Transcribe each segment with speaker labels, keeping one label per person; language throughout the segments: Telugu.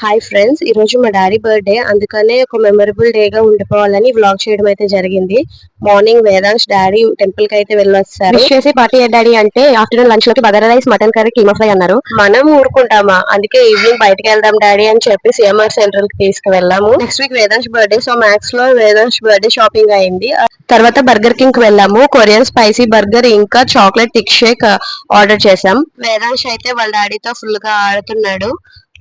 Speaker 1: హాయ్ ఫ్రెండ్స్, ఈ రోజు మా డాడీ బర్త్డే. అందుకనే ఒక మెమరబుల్ డే గా ఉండిపోవాలని వ్లాగ్ చేయడం అయితే జరిగింది. మార్నింగ్ వేదాంశ్ డాడీ టెంపుల్ కి అయితే వెళ్ళొస్తారు. విష్ చేసి పార్టీ డాడీ అంటే ఆఫ్టర్నూన్ లంచ్ లోకి bagara rice, mutton curry, keema fry అన్నారు. మనం ఊరుకుంటామా, అందుకే ఈవినింగ్ బయటకి వెళ్దాం డాడీ అని చెప్పి సిఎంఆర్ సెంట్రల్ కి తీసుకువెళ్ళాము. Next week Vedansh birthday, so Max లో వేదాంశ్ బర్త్డే షాపింగ్ అయింది. తర్వాత బర్గర్ కింగ్ కి వెళ్ళాము. కొరియన్ స్పైసీ బర్గర్ ఇంకా చాక్లెట్ థిక్ షేక్ ఆర్డర్ చేసాం. వేదాంశ్ అయితే వాళ్ళ డాడీతో ఫుల్ గా ఆడుతున్నాడు.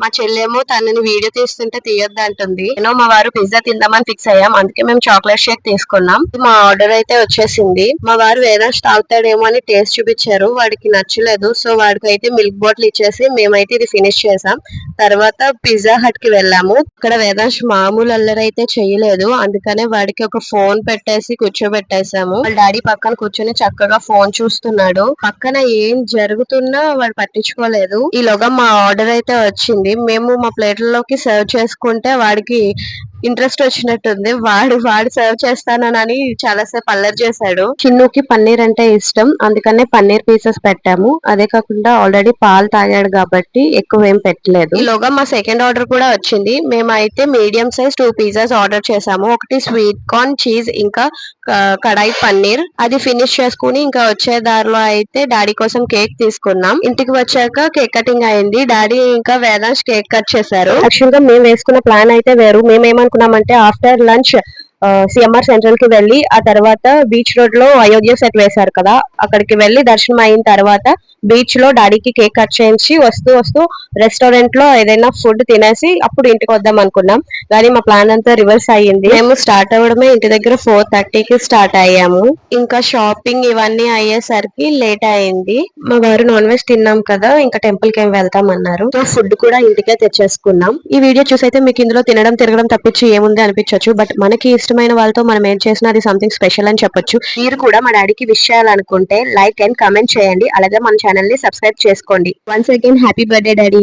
Speaker 1: మా చెల్లెమో తనని వీడియో తీస్తుంటే తీయొద్దు అంటుంది. నేను మా వారు పిజ్జా తిందామని ఫిక్స్ అయ్యాం. అందుకే మేము చాక్లెట్ షేక్ తీసుకున్నాం. మా ఆర్డర్ అయితే వచ్చేసింది. మా వారు వేదాంశ్ తాగుతాడేమో అని టేస్ట్ చూపించారు. వాడికి నచ్చలేదు. సో వాడికి అయితే మిల్క్ బాటిల్ ఇచ్చేసి మేమైతే ఇది ఫినిష్ చేసాం. తర్వాత పిజ్జా హట్ కి వెళ్ళాము. అక్కడ వేదాంశ్ మామూలు అల్లరి అయితే చేయలేదు. అందుకనే వాడికి ఒక ఫోన్ పెట్టేసి కూర్చోబెట్టేసాము. వాళ్ళ డాడీ పక్కన కూర్చొని చక్కగా ఫోన్ చూస్తున్నాడు. పక్కన ఏం జరుగుతున్నా వాడు పట్టించుకోలేదు. ఈలోగా మా ఆర్డర్ అయితే వచ్చింది. మేము మా ప్లేట్లలోకి సర్వ్ చేసుకుంటే వాడికి ఇంట్రెస్ట్ వచ్చినట్టుంది. వాడు సర్వ్ చేస్తానని చాలా సేపు అల్లరి చేశాడు. చిన్నుకి పన్నీర్ అంటే ఇష్టం, అందుకనే పన్నీర్ పీసెస్ పెట్టాము. అదే కాకుండా ఆల్రెడీ పాలు తాగాడు కాబట్టి ఎక్కువ ఏం పెట్టలేదు. ఈలోగా మా సెకండ్ ఆర్డర్ కూడా వచ్చింది. మేమైతే మీడియం సైజ్ 2 పిజ్జాస్ ఆర్డర్ చేసాము. ఒకటి స్వీట్ కార్న్ చీజ్ ఇంకా కడాయి పన్నీర్. అది ఫినిష్ చేసుకుని ఇంకా వచ్చే దారిలో అయితే డాడీ కోసం కేక్ తీసుకున్నాం. ఇంటికి వచ్చాక కేక్ కటింగ్ అయింది. డాడీ ఇంకా వేదాంశ్ కేక్ కట్ చేశారు. యాక్చువల్ గా మేము వేసుకున్న ప్లాన్ అయితే వేరు. మేము ఏమనుకున్నామంటే ఆఫ్టర్ లంచ్ సిఎంఆర్ సెంట్రల్ కి వెళ్ళి ఆ తర్వాత బీచ్ రోడ్ లో అయోధ్య సెట్ వేశారు కదా, అక్కడికి వెళ్ళి దర్శనం అయిన తర్వాత బీచ్ లో డాడీకి కేక్ కట్ చేయించి వస్తూ వస్తూ రెస్టారెంట్ లో ఏదైనా ఫుడ్ తినేసి అప్పుడు ఇంటికి వద్దాం అనుకున్నాం. కానీ మా ప్లాన్ అంతా రివర్స్ అయ్యింది. మేము స్టార్ట్ అవ్వడమే ఇంటి దగ్గర 4:30కి స్టార్ట్ అయ్యాము. ఇంకా షాపింగ్ ఇవన్నీ అయ్యేసరికి లేట్ అయింది. మా వారు నాన్ వెజ్ తిన్నాం కదా, ఇంకా టెంపుల్ కి ఏం వెళ్తాం అన్నారు. సో ఫుడ్ కూడా ఇంటికే తెచ్చేసుకున్నాం. ఈ వీడియో చూసైతే మీకు ఇందులో తినడం తిరగడం తప్పించి ఏముంది అనిపించవచ్చు. బట్ మనకి ఇష్టమైన వాళ్ళతో మనం ఏం చేసినా అది సంథింగ్ స్పెషల్ అని చెప్పొచ్చు. మీరు కూడా మా డాడీకి విష్ చేయాలనుకుంటే లైక్ అండ్ కమెంట్ చేయండి. అలాగే మన ఛానల్ ని సబ్స్క్రైబ్ చేసుకోండి. Once again happy birthday daddy.